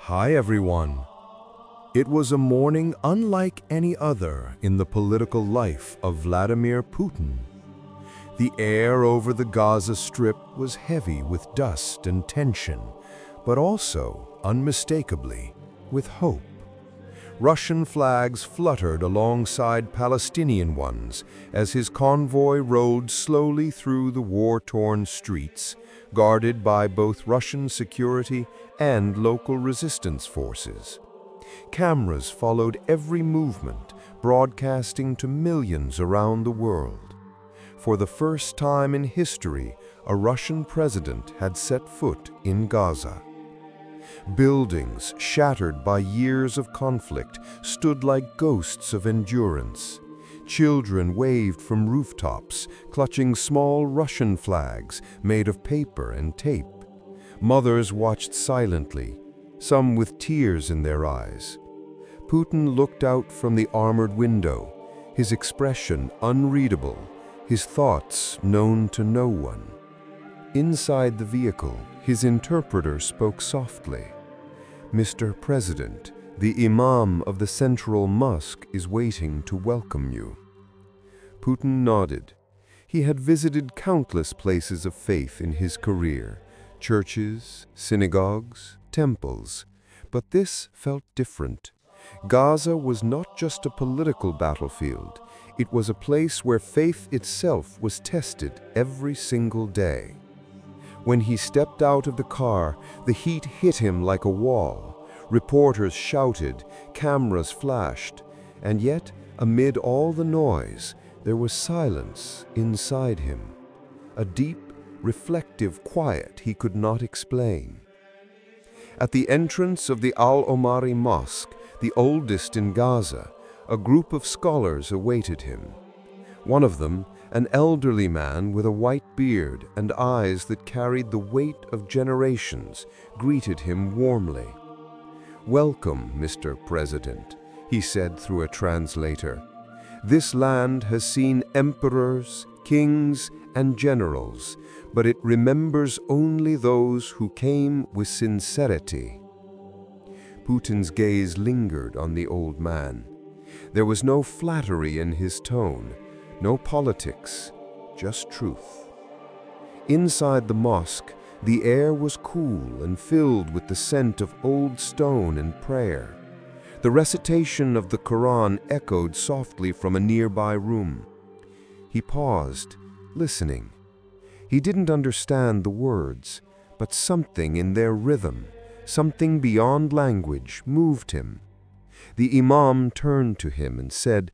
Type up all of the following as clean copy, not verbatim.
Hi everyone. It was a morning unlike any other in the political life of Vladimir Putin. The air over the Gaza Strip was heavy with dust and tension, but also, unmistakably, with hope. Russian flags fluttered alongside Palestinian ones as his convoy rode slowly through the war-torn streets, guarded by both Russian security and local resistance forces. Cameras followed every movement, broadcasting to millions around the world. For the first time in history, a Russian president had set foot in Gaza. Buildings, shattered by years of conflict, stood like ghosts of endurance. Children waved from rooftops, clutching small Russian flags made of paper and tape. Mothers watched silently, some with tears in their eyes. Putin looked out from the armored window, his expression unreadable, his thoughts known to no one. Inside the vehicle, his interpreter spoke softly. "Mr. President, the Imam of the central mosque is waiting to welcome you." Putin nodded. He had visited countless places of faith in his career, churches, synagogues, temples, but this felt different. Gaza was not just a political battlefield, it was a place where faith itself was tested every single day. When he stepped out of the car, the heat hit him like a wall. Reporters shouted, cameras flashed, and yet, amid all the noise, there was silence inside him. A deep, reflective quiet he could not explain. At the entrance of the Al-Omari Mosque, the oldest in Gaza, a group of scholars awaited him. One of them, an elderly man with a white beard and eyes that carried the weight of generations, greeted him warmly. "Welcome, Mr. President," he said through a translator. "This land has seen emperors, kings, and generals, but it remembers only those who came with sincerity." Putin's gaze lingered on the old man. There was no flattery in his tone, no politics, just truth. Inside the mosque, the air was cool and filled with the scent of old stone and prayer. The recitation of the Quran echoed softly from a nearby room. He paused, listening. He didn't understand the words, but something in their rhythm, something beyond language, moved him. The Imam turned to him and said,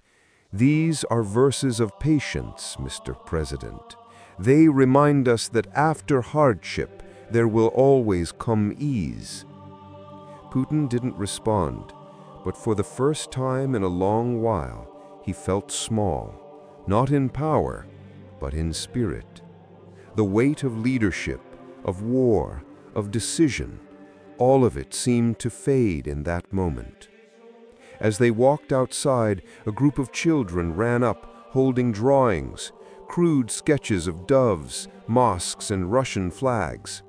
"These are verses of patience, Mr. President. They remind us that after hardship, there will always come ease." Putin didn't respond, but for the first time in a long while, he felt small, not in power, but in spirit. The weight of leadership, of war, of decision, all of it seemed to fade in that moment. As they walked outside, a group of children ran up, holding drawings, crude sketches of doves, mosques, and Russian flags.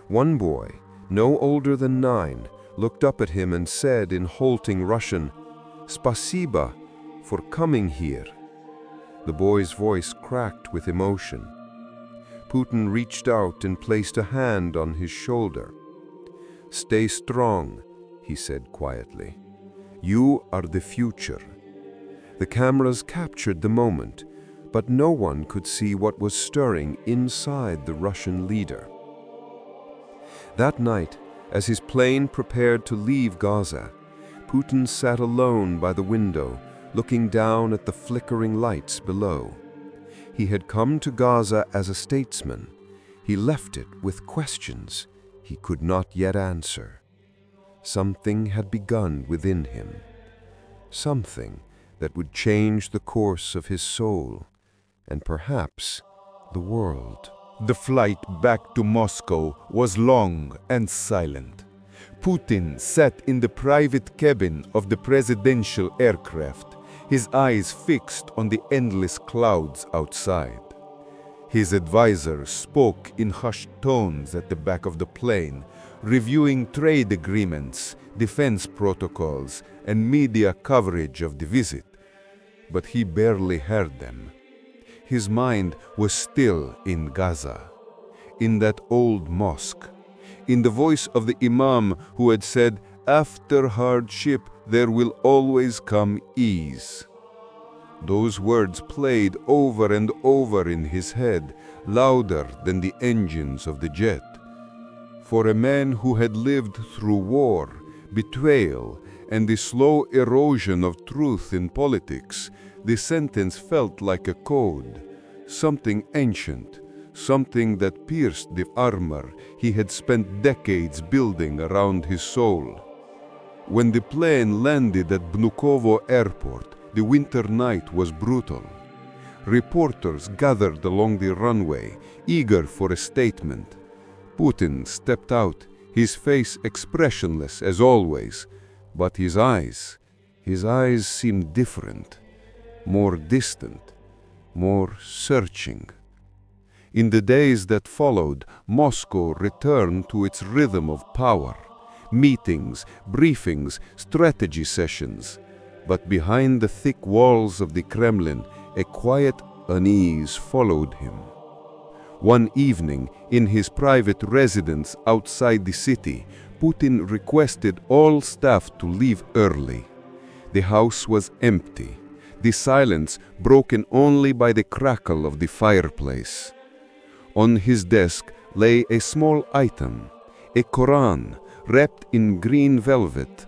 One boy, no older than 9, looked up at him and said in halting Russian, "Spasiba for coming here." The boy's voice cracked with emotion. Putin reached out and placed a hand on his shoulder. "Stay strong," he said quietly. "You are the future." The cameras captured the moment, but no one could see what was stirring inside the Russian leader. That night, as his plane prepared to leave Gaza, Putin sat alone by the window, looking down at the flickering lights below. He had come to Gaza as a statesman. He left it with questions he could not yet answer. Something had begun within him, something that would change the course of his soul, and perhaps the world. The flight back to Moscow was long and silent. Putin sat in the private cabin of the presidential aircraft, his eyes fixed on the endless clouds outside. His advisor spoke in hushed tones at the back of the plane, reviewing trade agreements, defense protocols, and media coverage of the visit. But he barely heard them. His mind was still in Gaza, in that old mosque, in the voice of the Imam who had said, "After hardship, there will always come ease." Those words played over and over in his head, louder than the engines of the jet. For a man who had lived through war, betrayal, and the slow erosion of truth in politics, the sentence felt like a code, something ancient, something that pierced the armor he had spent decades building around his soul. When the plane landed at Vnukovo airport, the winter night was brutal. Reporters gathered along the runway, eager for a statement. Putin stepped out, his face expressionless as always, but his eyes seemed different, more distant, more searching. In the days that followed, Moscow returned to its rhythm of power. Meetings, briefings, strategy sessions. But behind the thick walls of the Kremlin, a quiet unease followed him. One evening, in his private residence outside the city, Putin requested all staff to leave early. The house was empty, the silence broken only by the crackle of the fireplace. On his desk lay a small item, a Quran wrapped in green velvet,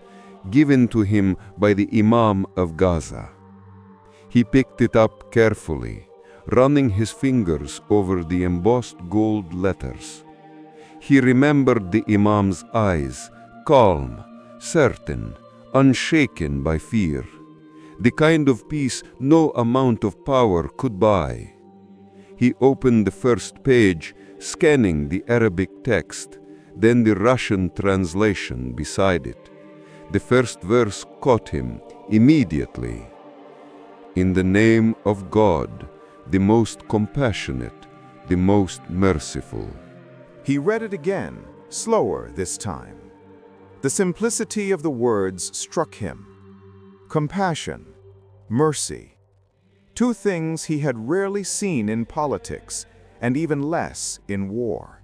given to him by the Imam of Gaza. He picked it up carefully, running his fingers over the embossed gold letters. He remembered the Imam's eyes, calm, certain, unshaken by fear, the kind of peace no amount of power could buy. He opened the first page, scanning the Arabic text, then the Russian translation beside it. The first verse caught him immediately. In the name of God, the most compassionate, the most merciful. He read it again, slower this time. The simplicity of the words struck him. Compassion, mercy. Two things he had rarely seen in politics, and even less in war.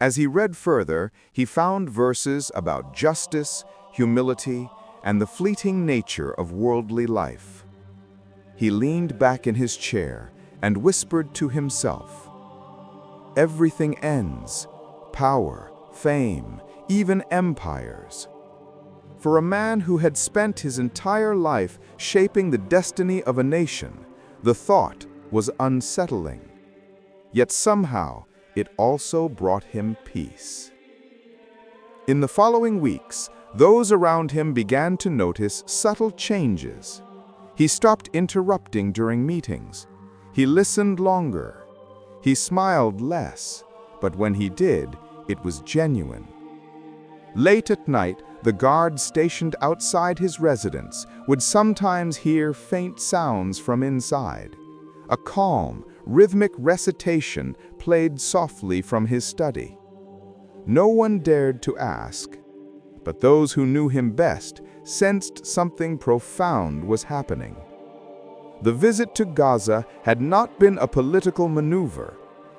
As he read further, he found verses about justice, humility, and the fleeting nature of worldly life. He leaned back in his chair and whispered to himself, "Everything ends, power, fame, even empires." For a man who had spent his entire life shaping the destiny of a nation, the thought was unsettling. Yet somehow, it also brought him peace. In the following weeks, those around him began to notice subtle changes. He stopped interrupting during meetings. He listened longer. He smiled less, but when he did, it was genuine. Late at night, the guard stationed outside his residence would sometimes hear faint sounds from inside. A calm, rhythmic recitation played softly from his study. No one dared to ask, but those who knew him best sensed something profound was happening. The visit to Gaza had not been a political maneuver.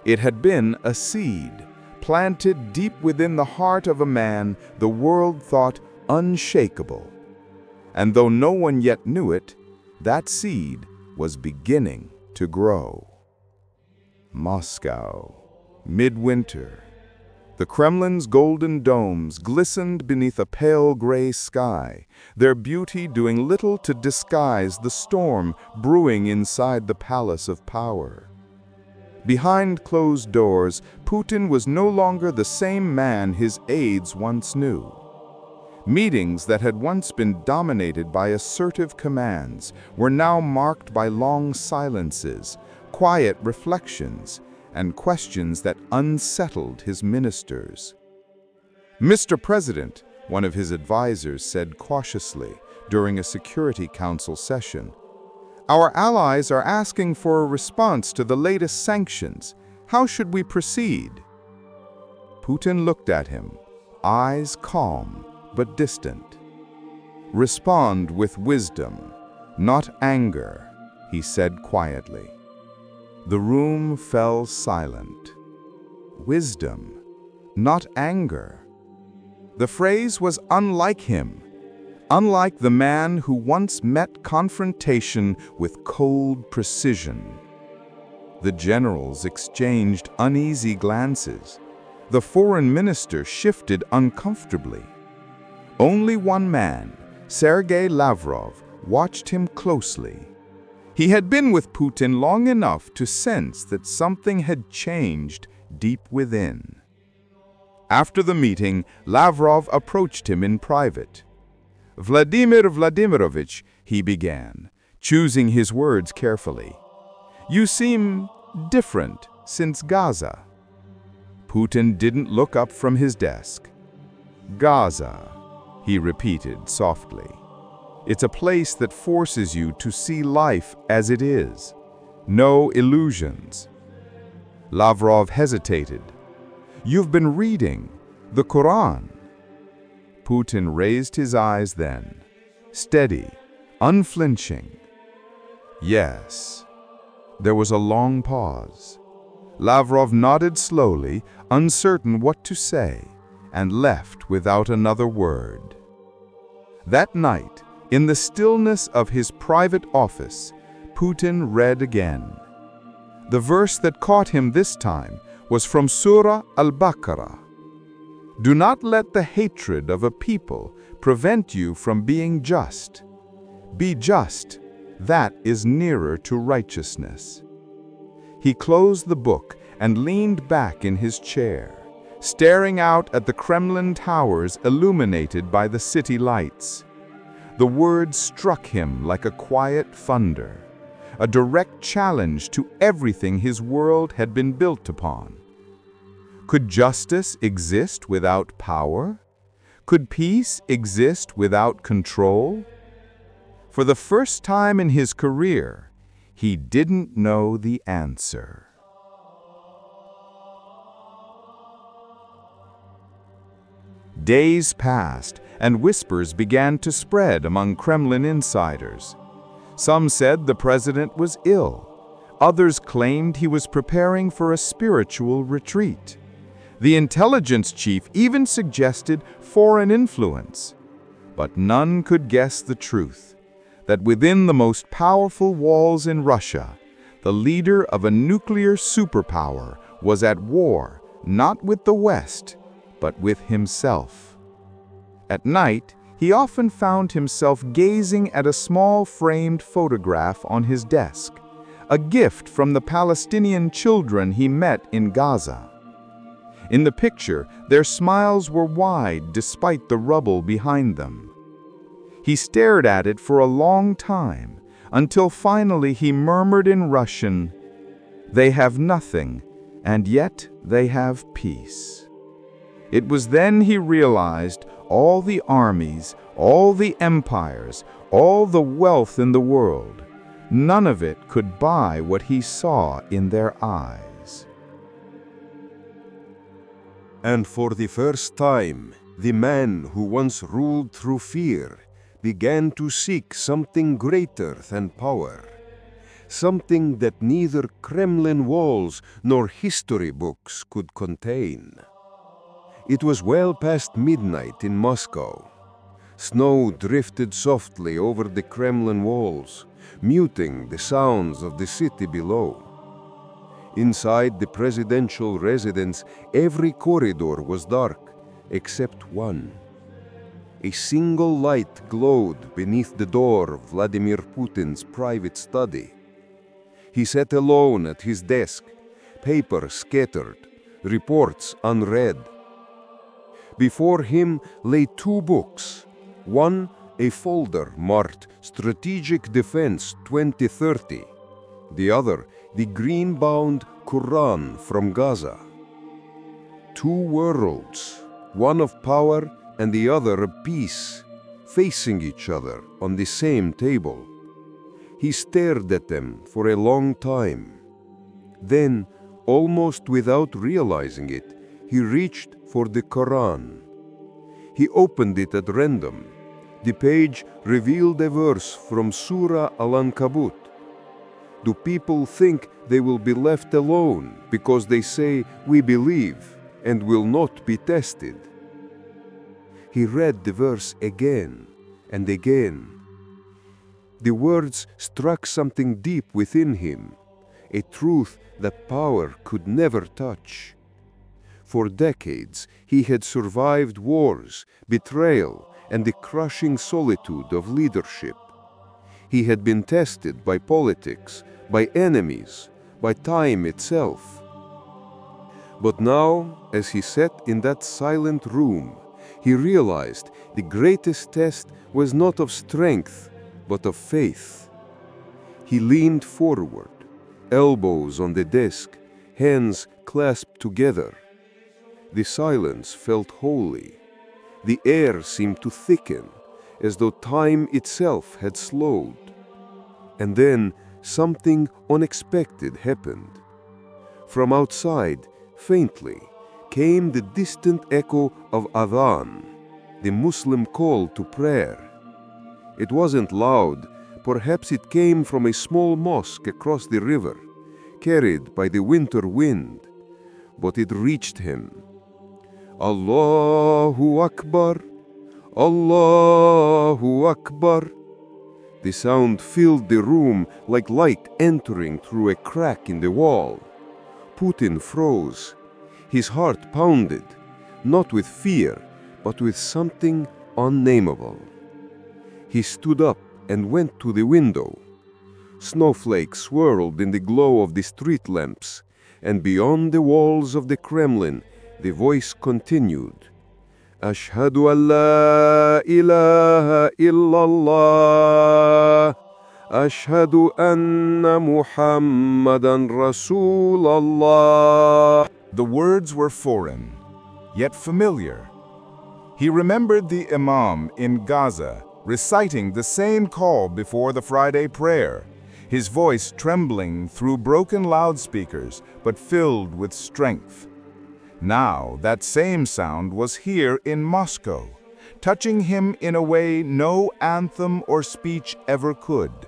It had been a seed, planted deep within the heart of a man the world thought unshakable. And though no one yet knew it, that seed was beginning to grow. Moscow, midwinter. The Kremlin's golden domes glistened beneath a pale gray sky, their beauty doing little to disguise the storm brewing inside the palace of power. Behind closed doors, Putin was no longer the same man his aides once knew. Meetings that had once been dominated by assertive commands were now marked by long silences, quiet reflections, and questions that unsettled his ministers. "Mr. President," one of his advisors said cautiously during a Security Council session, "our allies are asking for a response to the latest sanctions. How should we proceed?" Putin looked at him, eyes calm but distant. "Respond with wisdom, not anger," he said quietly. The room fell silent. Wisdom, not anger. The phrase was unlike him, unlike the man who once met confrontation with cold precision. The generals exchanged uneasy glances. The foreign minister shifted uncomfortably. Only one man, Sergei Lavrov, watched him closely. He had been with Putin long enough to sense that something had changed deep within. After the meeting, Lavrov approached him in private. "Vladimir Vladimirovich," he began, choosing his words carefully, "you seem different since Gaza." Putin didn't look up from his desk. "Gaza," he repeated softly. "It's a place that forces you to see life as it is. No illusions." Lavrov hesitated. "You've been reading the Quran." Putin raised his eyes then, steady, unflinching. "Yes." There was a long pause. Lavrov nodded slowly, uncertain what to say, and left without another word. That night, in the stillness of his private office, Putin read again. The verse that caught him this time was from Surah Al-Baqarah. "Do not let the hatred of a people prevent you from being just. Be just, that is nearer to righteousness." He closed the book and leaned back in his chair, staring out at the Kremlin towers illuminated by the city lights. The words struck him like a quiet thunder, a direct challenge to everything his world had been built upon. Could justice exist without power? Could peace exist without control? For the first time in his career, he didn't know the answer. Days passed, and whispers began to spread among Kremlin insiders. Some said the president was ill. Others claimed he was preparing for a spiritual retreat. The intelligence chief even suggested foreign influence. But none could guess the truth, that within the most powerful walls in Russia, the leader of a nuclear superpower was at war not with the West, but with himself. At night, he often found himself gazing at a small framed photograph on his desk, a gift from the Palestinian children he met in Gaza. In the picture, their smiles were wide despite the rubble behind them. He stared at it for a long time, until finally he murmured in Russian, "They have nothing, and yet they have peace." It was then he realized all the armies, all the empires, all the wealth in the world, none of it could buy what he saw in their eyes. And for the first time, the man who once ruled through fear began to seek something greater than power, something that neither Kremlin walls nor history books could contain. It was well past midnight in Moscow. Snow drifted softly over the Kremlin walls, muting the sounds of the city below. Inside the presidential residence, every corridor was dark, except one. A single light glowed beneath the door of Vladimir Putin's private study. He sat alone at his desk, papers scattered, reports unread. Before him lay two books, one a folder marked Strategic Defense 2030, the other the green-bound Quran from Gaza. Two worlds, one of power and the other of peace, facing each other on the same table. He stared at them for a long time. Then, almost without realizing it, he reached for the Quran. He opened it at random. The page revealed a verse from Surah Al-Ankabut. Do people think they will be left alone because they say, "We believe," and will not be tested? He read the verse again and again. The words struck something deep within him, a truth that power could never touch. For decades, he had survived wars, betrayal, and the crushing solitude of leadership. He had been tested by politics, by enemies, by time itself. But now, as he sat in that silent room, he realized the greatest test was not of strength, but of faith. He leaned forward, elbows on the desk, hands clasped together. The silence felt holy. The air seemed to thicken, as though time itself had slowed. And then something unexpected happened. From outside, faintly, came the distant echo of adhan, the Muslim call to prayer. It wasn't loud. Perhaps it came from a small mosque across the river, carried by the winter wind. But it reached him. Allahu Akbar, Allahu Akbar. The sound filled the room like light entering through a crack in the wall. Putin froze. His heart pounded, not with fear, but with something unnameable. He stood up and went to the window. Snowflakes swirled in the glow of the street lamps, and beyond the walls of the Kremlin, the voice continued. Ashhadu an la ilaha illallah. Ashhadu anna Muhammadan Rasulallah. The words were foreign, yet familiar. He remembered the Imam in Gaza reciting the same call before the Friday prayer, his voice trembling through broken loudspeakers but filled with strength. Now that same sound was here in Moscow, touching him in a way no anthem or speech ever could.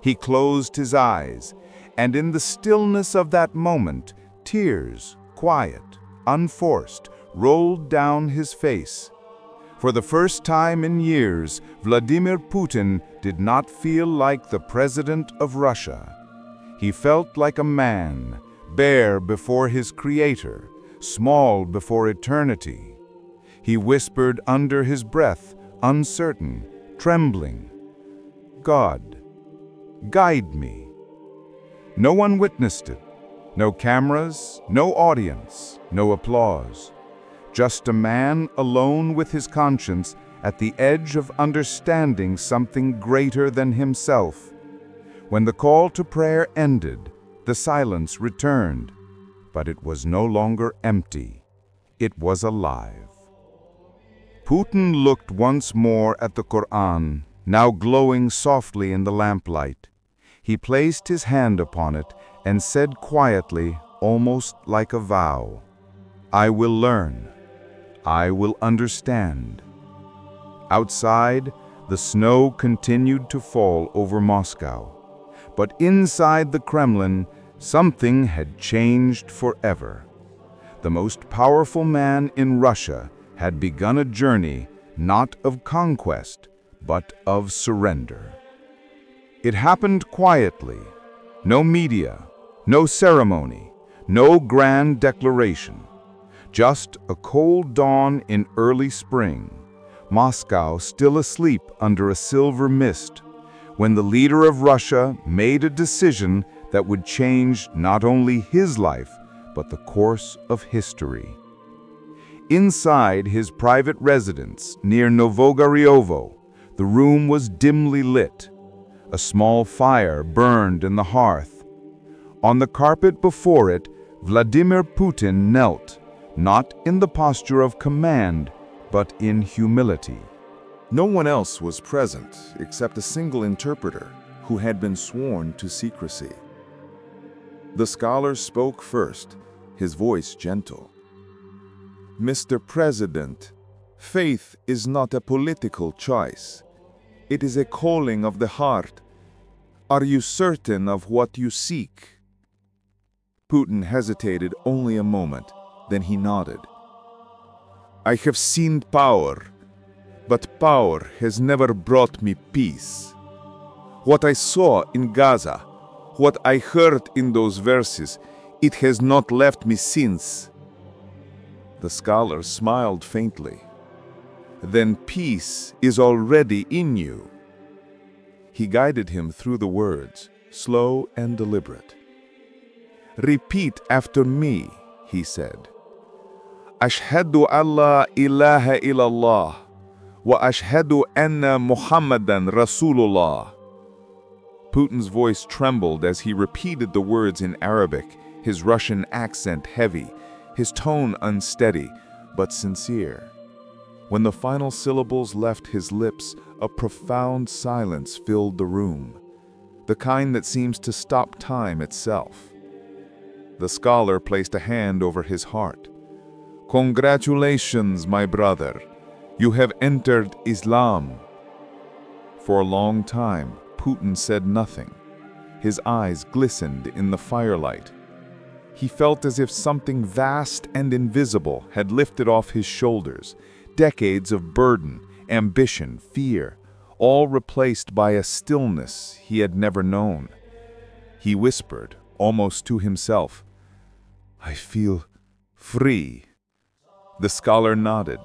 He closed his eyes, and in the stillness of that moment, tears, quiet, unforced, rolled down his face. For the first time in years, Vladimir Putin did not feel like the president of Russia. He felt like a man, bare before his creator, small before eternity. He whispered under his breath, uncertain, trembling, "God, guide me." No one witnessed it. No cameras, no audience, no applause. Just a man alone with his conscience at the edge of understanding something greater than himself. When the call to prayer ended, the silence returned, but it was no longer empty. It was alive. Putin looked once more at the Quran, now glowing softly in the lamplight. He placed his hand upon it and said quietly, almost like a vow, "I will learn. I will understand." Outside, the snow continued to fall over Moscow. But inside the Kremlin, something had changed forever. The most powerful man in Russia had begun a journey not of conquest, but of surrender. It happened quietly. No media, no ceremony, no grand declaration. Just a cold dawn in early spring, Moscow still asleep under a silver mist, when the leader of Russia made a decision that would change not only his life, but the course of history. Inside his private residence near Novogoryovo, the room was dimly lit. A small fire burned in the hearth. On the carpet before it, Vladimir Putin knelt, not in the posture of command, but in humility. No one else was present except a single interpreter who had been sworn to secrecy. The scholar spoke first, his voice gentle. "Mr. President, Faith is not a political choice. It is a calling of the heart. Are you certain of what you seek? Putin hesitated only a moment, then he nodded. I have seen power, but power has never brought me peace. What I saw in Gaza, what I heard in those verses, it has not left me since. The scholar smiled faintly. Then peace is already in you. He guided him through the words, slow and deliberate. Repeat after me, he said. Ashhadu alla ilaha illallah wa ashhadu anna Muhammadan Rasulullah. Putin's voice trembled as he repeated the words in Arabic, his Russian accent heavy, his tone unsteady, but sincere. When the final syllables left his lips, a profound silence filled the room, the kind that seems to stop time itself. The scholar placed a hand over his heart. Congratulations, my brother. You have entered Islam. For a long time, Putin said nothing. His eyes glistened in the firelight. He felt as if something vast and invisible had lifted off his shoulders, decades of burden, ambition, fear, all replaced by a stillness he had never known. He whispered, almost to himself, I feel free. The scholar nodded.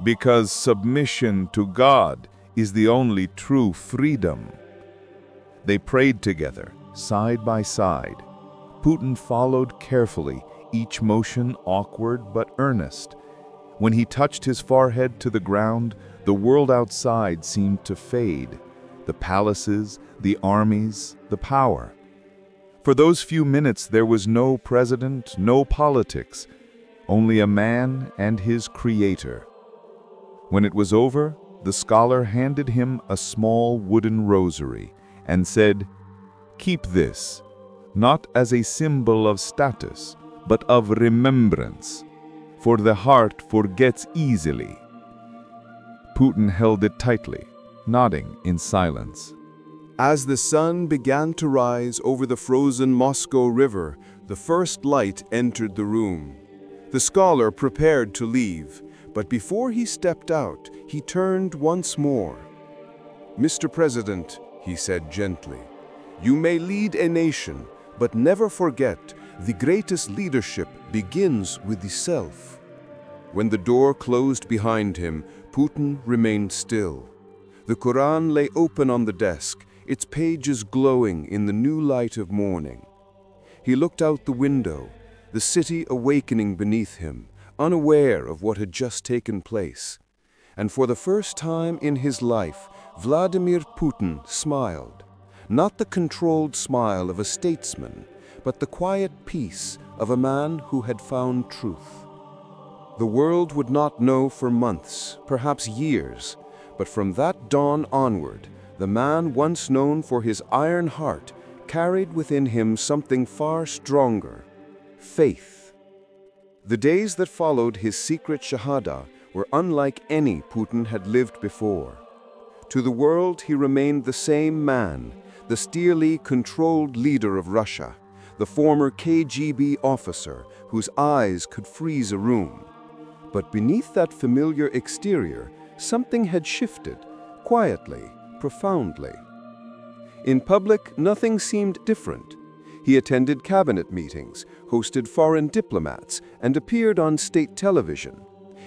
Because submission to God is the only true freedom. They prayed together, side by side. Putin followed carefully, each motion awkward but earnest. When he touched his forehead to the ground, the world outside seemed to fade. The palaces, the armies, the power. For those few minutes there was no president, no politics, only a man and his creator. When it was over, the scholar handed him a small wooden rosary and said, Keep this, not as a symbol of status, but of remembrance. For the heart forgets easily. Putin held it tightly, nodding in silence. As the sun began to rise over the frozen Moscow River, the first light entered the room. The scholar prepared to leave, but before he stepped out, he turned once more. Mr. President, he said gently, you may lead a nation, but never forget the greatest leadership begins with the self. When the door closed behind him, Putin remained still. The Quran lay open on the desk, its pages glowing in the new light of morning. He looked out the window, the city awakening beneath him, unaware of what had just taken place. And for the first time in his life, Vladimir Putin smiled. Not the controlled smile of a statesman, but the quiet peace of a man who had found truth. The world would not know for months, perhaps years, but from that dawn onward, the man once known for his iron heart carried within him something far stronger, faith. The days that followed his secret shahada were unlike any Putin had lived before. To the world he remained the same man, the steerly controlled leader of Russia, the former KGB officer whose eyes could freeze a room. But beneath that familiar exterior, something had shifted, quietly, profoundly. In public, nothing seemed different. He attended cabinet meetings, hosted foreign diplomats, and appeared on state television.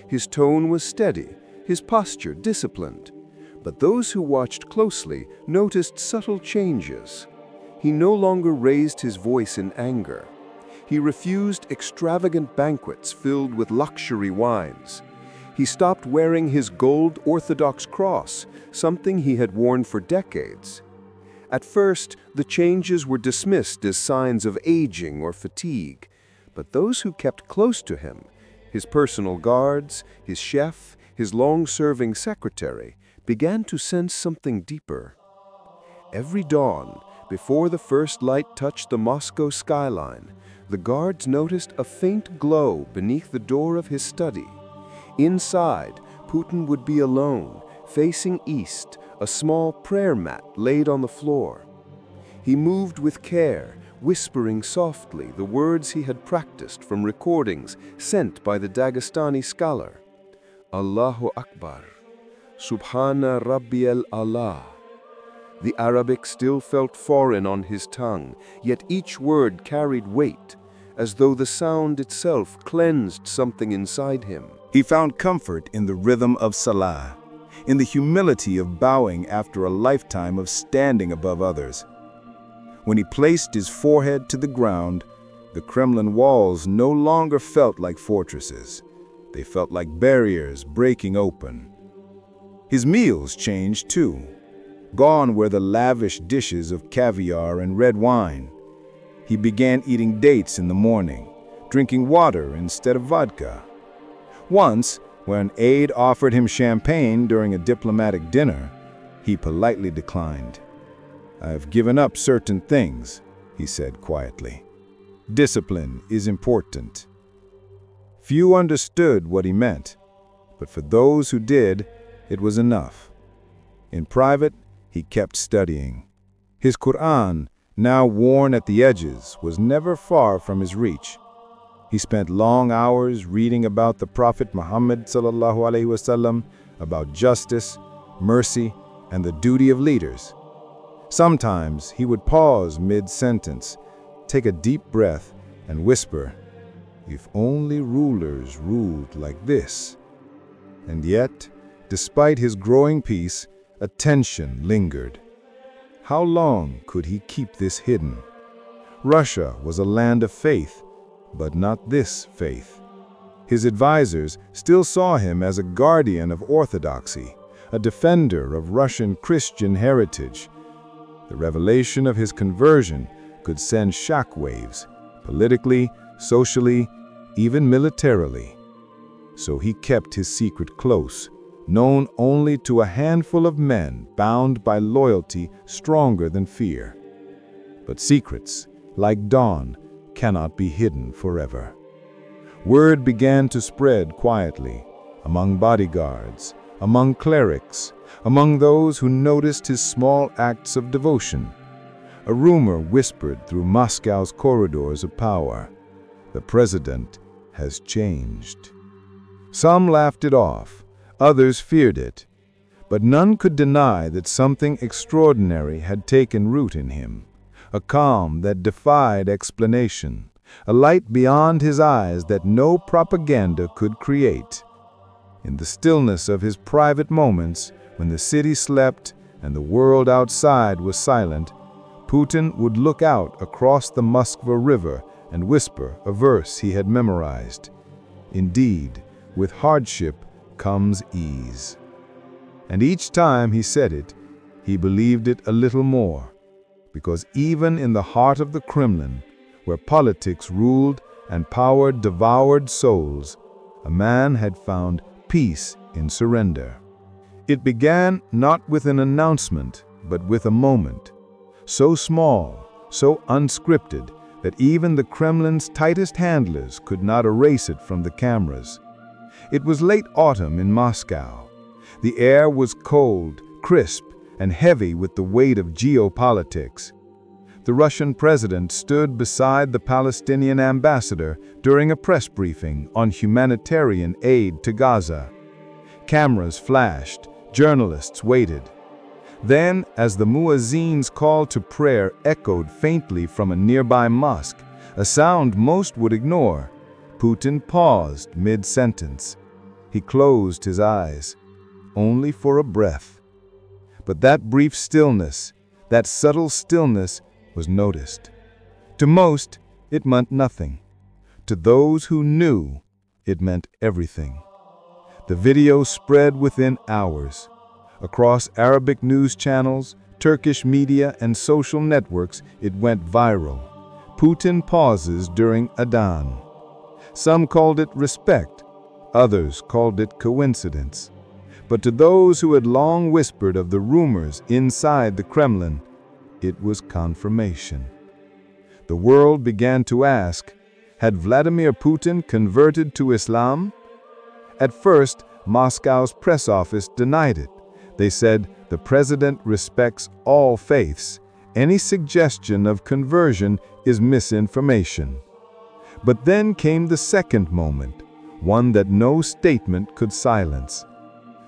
His tone was steady, his posture disciplined. But those who watched closely noticed subtle changes. He no longer raised his voice in anger. He refused extravagant banquets filled with luxury wines. He stopped wearing his gold Orthodox cross, something he had worn for decades. At first, the changes were dismissed as signs of aging or fatigue, but those who kept close to him, his personal guards, his chef, his long-serving secretary, began to sense something deeper. Every dawn, before the first light touched the Moscow skyline, the guards noticed a faint glow beneath the door of his study. Inside, Putin would be alone, facing east, a small prayer mat laid on the floor. He moved with care, whispering softly the words he had practiced from recordings sent by the Dagestani scholar. Allahu Akbar, Subhana Rabbiyal Allah. The Arabic still felt foreign on his tongue, yet each word carried weight, as though the sound itself cleansed something inside him. He found comfort in the rhythm of Salah, in the humility of bowing after a lifetime of standing above others. When he placed his forehead to the ground, the Kremlin walls no longer felt like fortresses. They felt like barriers breaking open. His meals changed too. Gone were the lavish dishes of caviar and red wine. He began eating dates in the morning, drinking water instead of vodka. Once, when an aide offered him champagne during a diplomatic dinner, he politely declined. "I've given up certain things," he said quietly. "Discipline is important." Few understood what he meant, but for those who did, it was enough. In private, he kept studying. His Quran, now worn at the edges, was never far from his reach. He spent long hours reading about the Prophet Muhammad ﷺ, about justice, mercy, and the duty of leaders. Sometimes he would pause mid-sentence, take a deep breath, and whisper, "If only rulers ruled like this." And yet, despite his growing peace, a tension lingered. How long could he keep this hidden? Russia was a land of faith, but not this faith. His advisors still saw him as a guardian of orthodoxy, a defender of Russian Christian heritage. The revelation of his conversion could send shockwaves, politically, socially, even militarily. So he kept his secret close, known only to a handful of men bound by loyalty stronger than fear. But secrets, like dawn, cannot be hidden forever. Word began to spread quietly, among bodyguards, among clerics, among those who noticed his small acts of devotion. A rumor whispered through Moscow's corridors of power: "The president has changed." Some laughed it off, others feared it, but none could deny that something extraordinary had taken root in him, a calm that defied explanation, a light beyond his eyes that no propaganda could create. In the stillness of his private moments, when the city slept and the world outside was silent, Putin would look out across the Moskva River and whisper a verse he had memorized. "Indeed, with hardship comes ease." And each time he said it, he believed it a little more, because even in the heart of the Kremlin, where politics ruled and power devoured souls, a man had found peace in surrender. It began not with an announcement, but with a moment, so small, so unscripted, that even the Kremlin's tightest handlers could not erase it from the cameras. It was late autumn in Moscow. The air was cold, crisp, and heavy with the weight of geopolitics. The Russian president stood beside the Palestinian ambassador during a press briefing on humanitarian aid to Gaza. Cameras flashed, journalists waited. Then, as the muezzin's call to prayer echoed faintly from a nearby mosque, a sound most would ignore, Putin paused mid-sentence. He closed his eyes, only for a breath. But that brief stillness, that subtle stillness, was noticed. To most, it meant nothing. To those who knew, it meant everything. The video spread within hours. Across Arabic news channels, Turkish media, and social networks, it went viral. Putin pauses during Adhan. Some called it respect, others called it coincidence. But to those who had long whispered of the rumors inside the Kremlin, it was confirmation. The world began to ask, had Vladimir Putin converted to Islam? At first, Moscow's press office denied it. They said the president respects all faiths. Any suggestion of conversion is misinformation. But then came the second moment, one that no statement could silence.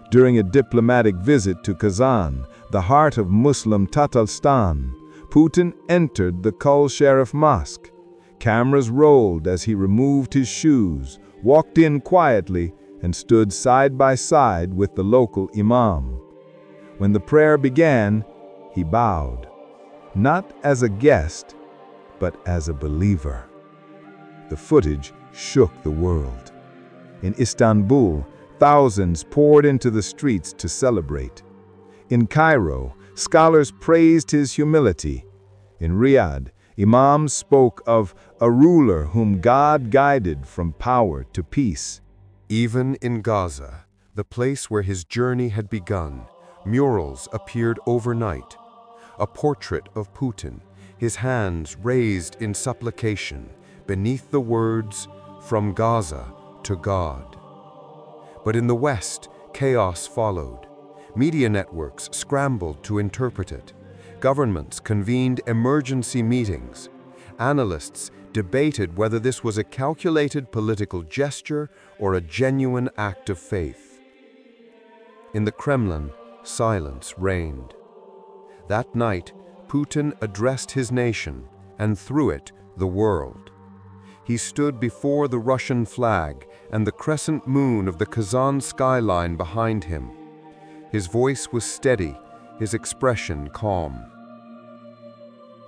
During a diplomatic visit to Kazan, the heart of Muslim Tatarstan, Putin entered the Kul-Sharif Mosque. Cameras rolled as he removed his shoes, walked in quietly, and stood side by side with the local Imam. When the prayer began, he bowed, not as a guest, but as a believer. The footage shook the world. In Istanbul, thousands poured into the streets to celebrate. In Cairo, scholars praised his humility. In Riyadh, Imams spoke of a ruler whom God guided from power to peace. Even in Gaza, the place where his journey had begun, murals appeared overnight. A portrait of Putin, his hands raised in supplication, beneath the words, "From Gaza to God." But in the West, chaos followed. Media networks scrambled to interpret it. Governments convened emergency meetings. Analysts debated whether this was a calculated political gesture or a genuine act of faith. In the Kremlin, silence reigned. That night, Putin addressed his nation, and through it, the world. He stood before the Russian flag and the crescent moon of the Kazan skyline behind him. His voice was steady, his expression calm.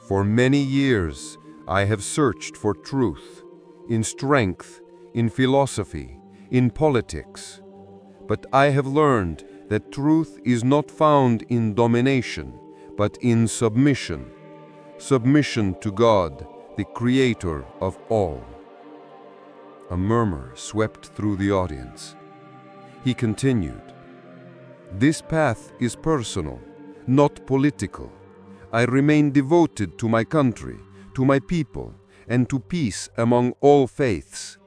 "For many years, I have searched for truth, in strength, in philosophy, in politics. But I have learned that truth is not found in domination, but in submission. Submission to God, the Creator of all." A murmur swept through the audience. He continued, "This path is personal, not political. I remain devoted to my country, to my people, and to peace among all faiths.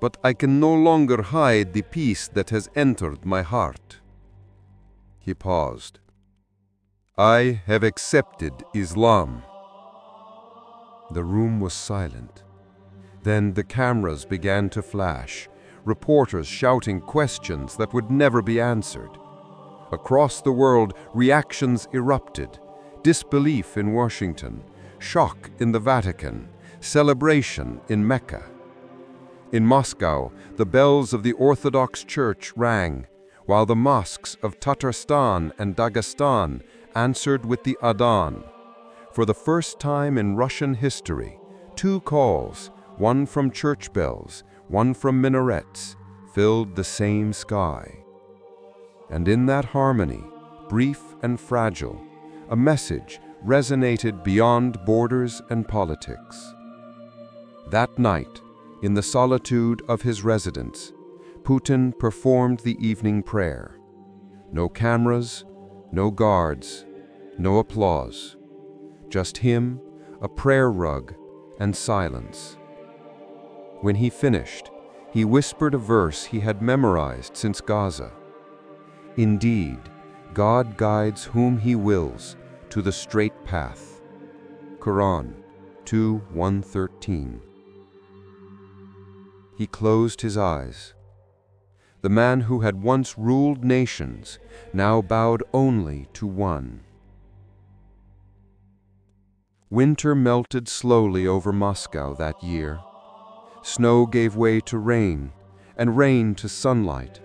But I can no longer hide the peace that has entered my heart." He paused. "I have accepted Islam." The room was silent. Then the cameras began to flash, reporters shouting questions that would never be answered. Across the world, reactions erupted. Disbelief in Washington, shock in the Vatican, celebration in Mecca. In Moscow, the bells of the Orthodox Church rang, while the mosques of Tatarstan and Dagestan answered with the Adhan. For the first time in Russian history, two calls, one from church bells, one from minarets, filled the same sky. And in that harmony, brief and fragile, a message resonated beyond borders and politics. That night, in the solitude of his residence, Putin performed the evening prayer. No cameras, no guards, no applause. Just him, a prayer rug, and silence. When he finished, he whispered a verse he had memorized since Gaza. "Indeed, God guides whom He wills to the straight path." Quran 2:113. He closed his eyes. The man who had once ruled nations now bowed only to one. Winter melted slowly over Moscow that year. Snow gave way to rain, and rain to sunlight,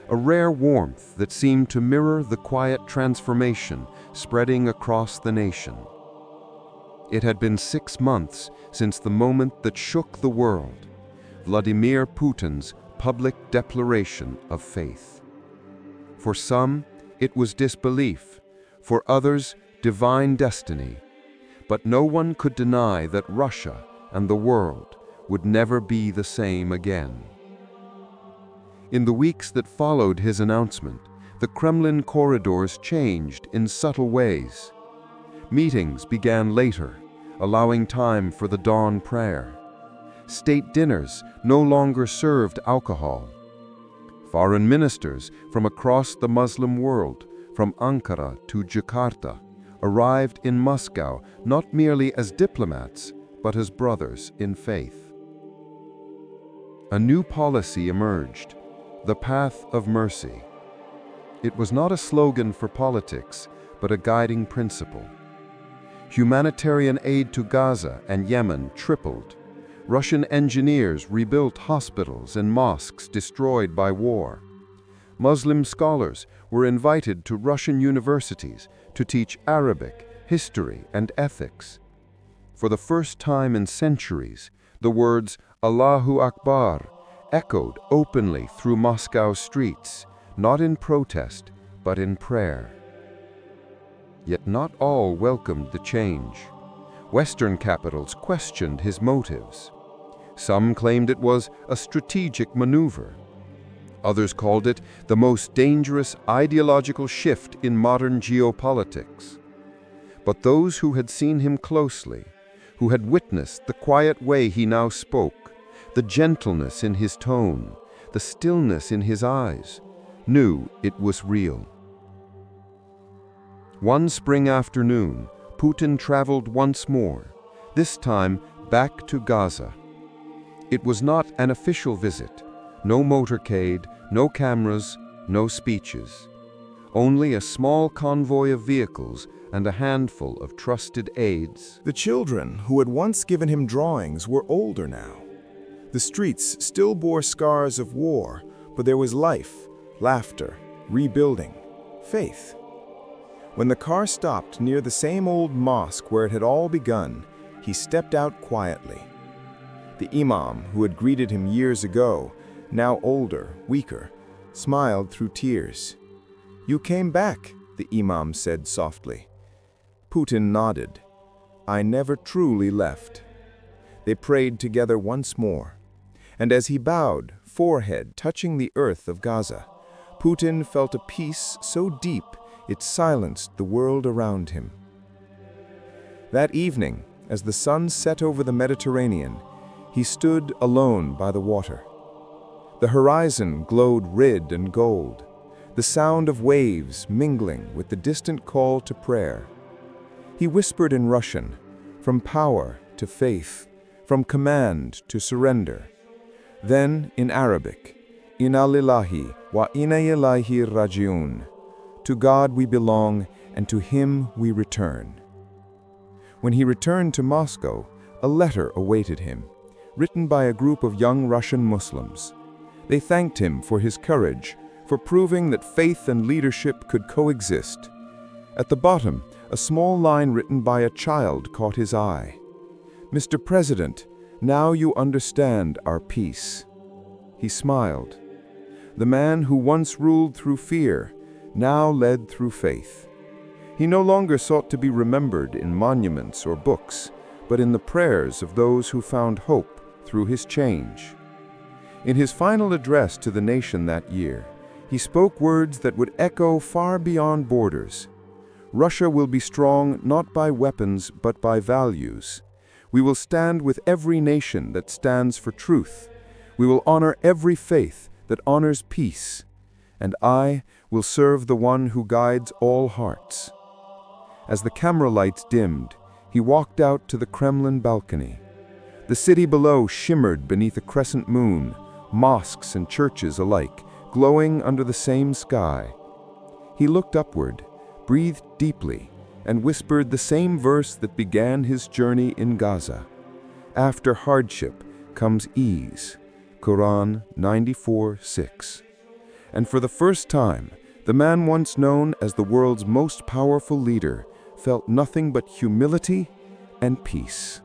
a rare warmth that seemed to mirror the quiet transformation spreading across the nation. It had been 6 months since the moment that shook the world, Vladimir Putin's public declaration of faith. For some, it was disbelief, for others, divine destiny. But no one could deny that Russia and the world would never be the same again. In the weeks that followed his announcement, the Kremlin corridors changed in subtle ways. Meetings began later, allowing time for the dawn prayer. State dinners no longer served alcohol. Foreign ministers from across the Muslim world, from Ankara to Jakarta, arrived in Moscow not merely as diplomats, but as brothers in faith. A new policy emerged, the path of mercy. It was not a slogan for politics, but a guiding principle. Humanitarian aid to Gaza and Yemen tripled. Russian engineers rebuilt hospitals and mosques destroyed by war. Muslim scholars were invited to Russian universities to teach Arabic, history, and ethics. For the first time in centuries, the words Allahu Akbar echoed openly through Moscow streets, not in protest, but in prayer. Yet not all welcomed the change. Western capitals questioned his motives. Some claimed it was a strategic maneuver. Others called it the most dangerous ideological shift in modern geopolitics. But those who had seen him closely, who had witnessed the quiet way he now spoke, the gentleness in his tone, the stillness in his eyes, knew it was real. One spring afternoon, Putin traveled once more, this time back to Gaza. It was not an official visit, no motorcade, no cameras, no speeches. Only a small convoy of vehicles and a handful of trusted aides. The children who had once given him drawings were older now. The streets still bore scars of war, but there was life, laughter, rebuilding, faith. When the car stopped near the same old mosque where it had all begun, he stepped out quietly. The Imam, who had greeted him years ago, now older, weaker, smiled through tears. "You came back," the Imam said softly. Putin nodded. "I never truly left." They prayed together once more. And as he bowed, forehead touching the earth of Gaza, Putin felt a peace so deep it silenced the world around him. That evening, as the sun set over the Mediterranean, he stood alone by the water. The horizon glowed red and gold, the sound of waves mingling with the distant call to prayer. He whispered in Russian, from power to faith, from command to surrender. Then in Arabic, Inna lillahi wa inna ilaihi rajiun. To God we belong, and to Him we return. When he returned to Moscow, a letter awaited him, written by a group of young Russian Muslims. They thanked him for his courage, for proving that faith and leadership could coexist. At the bottom, a small line written by a child caught his eye. "Mr. President, now you understand our peace." He smiled. The man who once ruled through fear, now led through faith. He no longer sought to be remembered in monuments or books, but in the prayers of those who found hope through his change. In his final address to the nation that year, he spoke words that would echo far beyond borders. "Russia will be strong not by weapons but by values. We will stand with every nation that stands for truth. We will honor every faith that honors peace. And I will serve the one who guides all hearts." As the camera lights dimmed, he walked out to the Kremlin balcony. The city below shimmered beneath a crescent moon, mosques and churches alike, glowing under the same sky. He looked upward, breathed deeply, and whispered the same verse that began his journey in Gaza. "After hardship comes ease." Quran 94:6. And for the first time, the man once known as the world's most powerful leader felt nothing but humility and peace.